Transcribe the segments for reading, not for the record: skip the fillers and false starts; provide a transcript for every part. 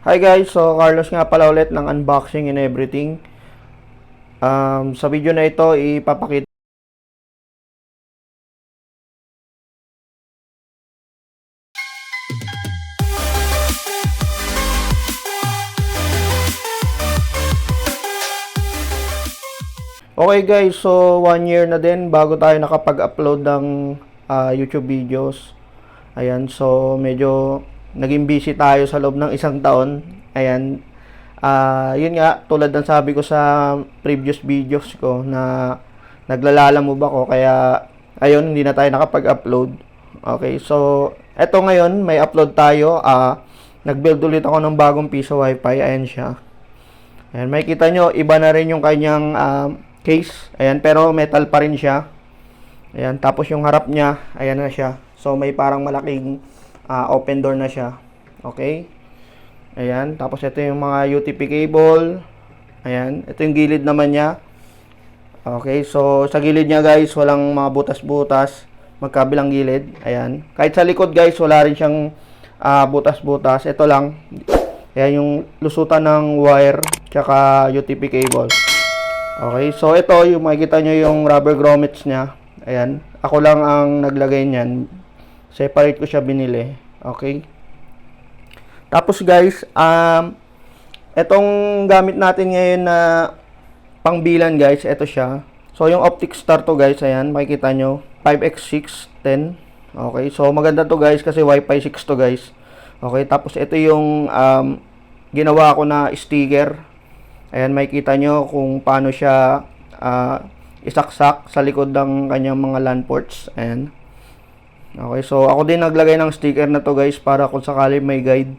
Hi guys, so Carlos nga pala ulit ng unboxing and everything. Sa video na ito, ipapakita. Okay guys, so 1 year na din bago tayo nakapag-upload ng YouTube videos. Ayan, so medyo naging busy tayo sa loob ng isang taon. Ayan, yun nga, tulad ng sabi ko sa previous videos ko na naglalala mo ba ko, kaya ayun, hindi na tayo nakapag-upload. Okay, so eto ngayon, may upload tayo. Nag-build ulit ako ng bagong piso wifi. Ayan siya. Ayan, makikita nyo, iba na rin yung kanyang case. Ayan, pero metal pa rin siya. Ayan, tapos yung harap niya, ayan na siya. So, may parang malaking open door na siya. Okay? Ayan, tapos ito yung mga UTP cable. Ayan, ito yung gilid naman niya. Okay, so sa gilid niya guys, walang mga butas-butas. Magkabilang gilid. Ayan. Kahit sa likod guys, wala rin siyang butas-butas. Ito lang. Ayan yung lusutan ng wire tsaka UTP cable. Okay, so ito yung makikita nyo yung rubber grommets niya. Ayan, ako lang ang naglagay niyan. Separate ko siya binili. Okay. Tapos guys, etong gamit natin ngayon na pangbilan guys, ito siya. So yung optic star to guys, ayan, makikita nyo, 5x610. Okay, so maganda to guys kasi Wi-Fi 6 to guys. Okay, tapos ito yung ginawa ko na sticker. Ayan, makikita nyo kung paano siya isaksak sa likod ng kanyang mga LAN ports. Ayan. Okay, so ako din naglagay ng sticker na to guys para kung sakali may guide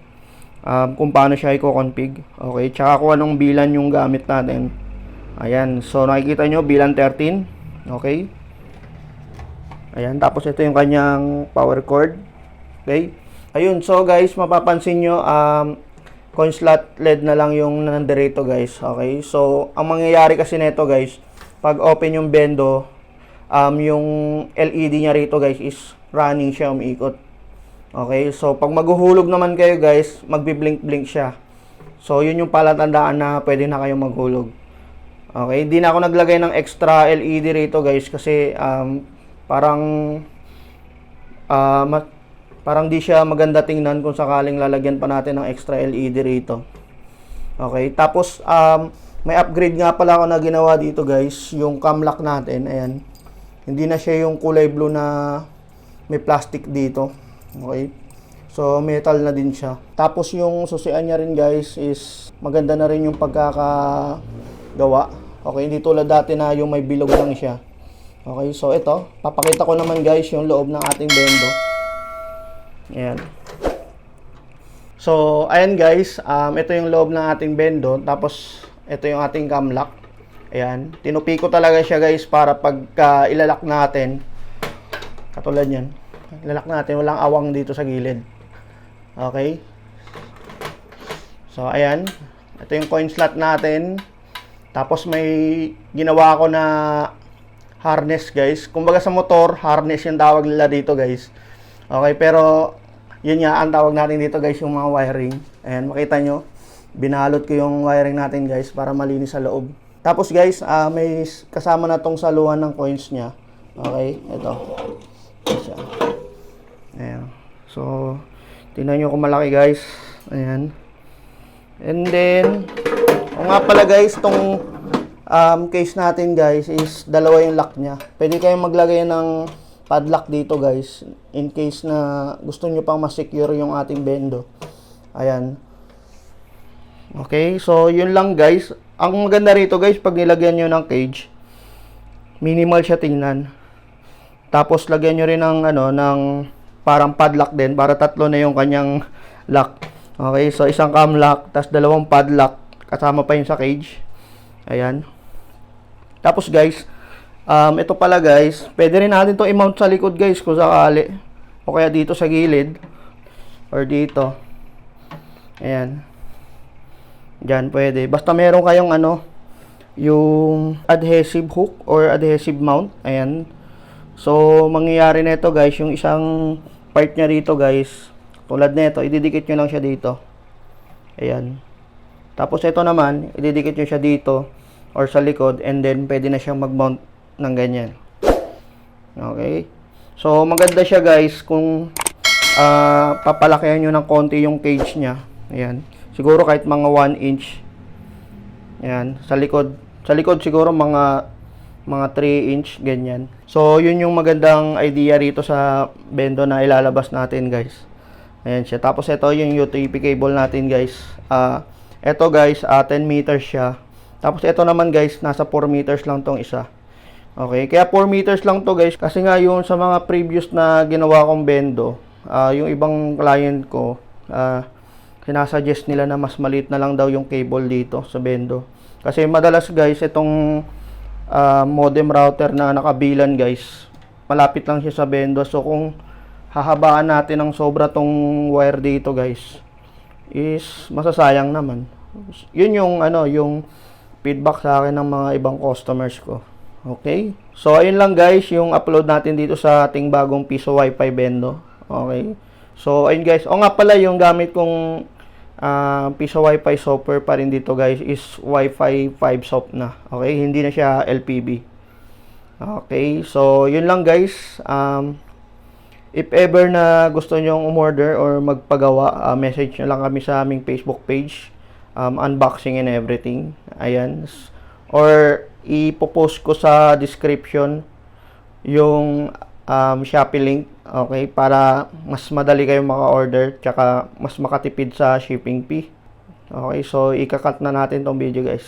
kung paano siya i-config. Okay, tsaka kung anong bilan yung gamit natin. Ayan, so nakikita nyo bilan 13. Okay. Ayan, tapos ito yung kanyang power cord. Okay. Ayun, so guys, mapapansin nyo coin slot LED na lang yung nandirito guys. Okay, so ang mangyayari kasi nito guys, pag open yung bendo, yung LED niya rito guys is running siya, umiikot. Okay, so pag maghuhulog naman kayo guys, magbi-blink-blink siya. So yun yung palatandaan na pwede na kayong maghulog. Okay, hindi na ako naglagay ng extra LED rito guys kasi parang parang di siya maganda tingnan kung sakaling lalagyan pa natin ng extra LED rito. Okay, tapos may upgrade nga pala ako na ginawa dito guys, yung cam lock natin. Ayan, hindi na siya yung kulay blue na may plastic dito. Okay, so metal na din siya. Tapos yung susian niya rin guys is maganda na rin yung pagkakagawa. Okay, hindi tulad dati na yung may bilog lang siya. Okay, so ito, papakita ko naman guys yung loob ng ating bendo. Ayan. So, ayan guys, ito yung loob ng ating bendo. Tapos, ito yung ating cam lock. Ayan, tinupi ko talaga siya guys para pagka ilalak natin, katulad yan, ilalak natin, walang awang dito sa gilid. Okay. So, ayan, ito yung coin slot natin. Tapos, may ginawa ko na harness guys. Kumbaga sa motor, harness yung tawag nila dito guys. Okay, pero yun nga, ang tawag natin dito guys, yung mga wiring. Ayan, makita nyo, binalot ko yung wiring natin guys para malinis sa loob. Tapos guys, may kasama na tong saluhan ng coins nya. Okay, ito. Ayan. So, tingnan nyo kung malaki guys. Ayan. And then, o nga pala guys, tong case natin guys is dalawa yung lock nya. Pwede kayong maglagay ng padlock dito guys in case na gusto nyo pang ma-secure yung ating bendo. Ayan. Okay, so yun lang guys. Ang maganda rito guys, pag nilagyan nyo ng cage, minimal siya tingnan. Tapos lagyan nyo rin ng ng parang padlock din para tatlo na yung kanyang lock. Okay, so isang cam lock, tas dalawang padlock kasama pa yung sa cage. Ayan. Tapos guys, ito pala guys, pwede rin natin to i-mount sa likod guys kung sakali. O kaya dito sa gilid. Or dito. Ayan. Diyan pwede. Basta meron kayong yung adhesive hook or adhesive mount. Ayan. So, mangyayari nito guys, yung isang part niya dito guys, tulad nito, ididikit nyo lang siya dito. Ayan. Tapos ito naman, ididikit nyo siya dito or sa likod and then pwede na siyang mag-mount ng ganyan. Okay? So, maganda siya guys kung papalakihan nyo ng konti yung cage niya. Ayan. Siguro kahit mga 1 inch. Ayan. Sa likod siguro mga 3 inch, ganyan. So, yun yung magandang idea rito sa bendo na ilalabas natin guys. Ayan siya. Tapos ito yung UTP cable natin guys. Ito guys, 10 meters siya. Tapos ito naman guys, nasa 4 meters lang tong isa. Okay, kaya 4 meters lang to guys. Kasi nga yung sa mga previous na ginawa kong bendo, yung ibang client ko, sinasuggest nila na mas maliit na lang daw yung cable dito sa bendo. Kasi madalas guys, itong modem router na nakabilan guys, malapit lang siya sa bendo. So kung hahabaan natin ng sobra tong wire dito guys, is masasayang naman. Yun yung yung feedback sa akin ng mga ibang customers ko. Okay? So ayun lang guys yung upload natin dito sa ating bagong piso wifi bendo. Okay? So ayun guys, nga pala yung gamit kong piso wifi software pa rin dito guys is Wi-Fi 5 soft na. Okay? Hindi na siya LPB. Okay? So yun lang guys. If ever na gusto nyong umorder or magpagawa, message nyo lang kami sa aming Facebook page, unboxing and everything. Ayan. Or ipopost ko sa description yung Shopee link, okay, para mas madali kayong maka-order tsaka mas makatipid sa shipping fee. Okay, so ikakat na natin tong video guys.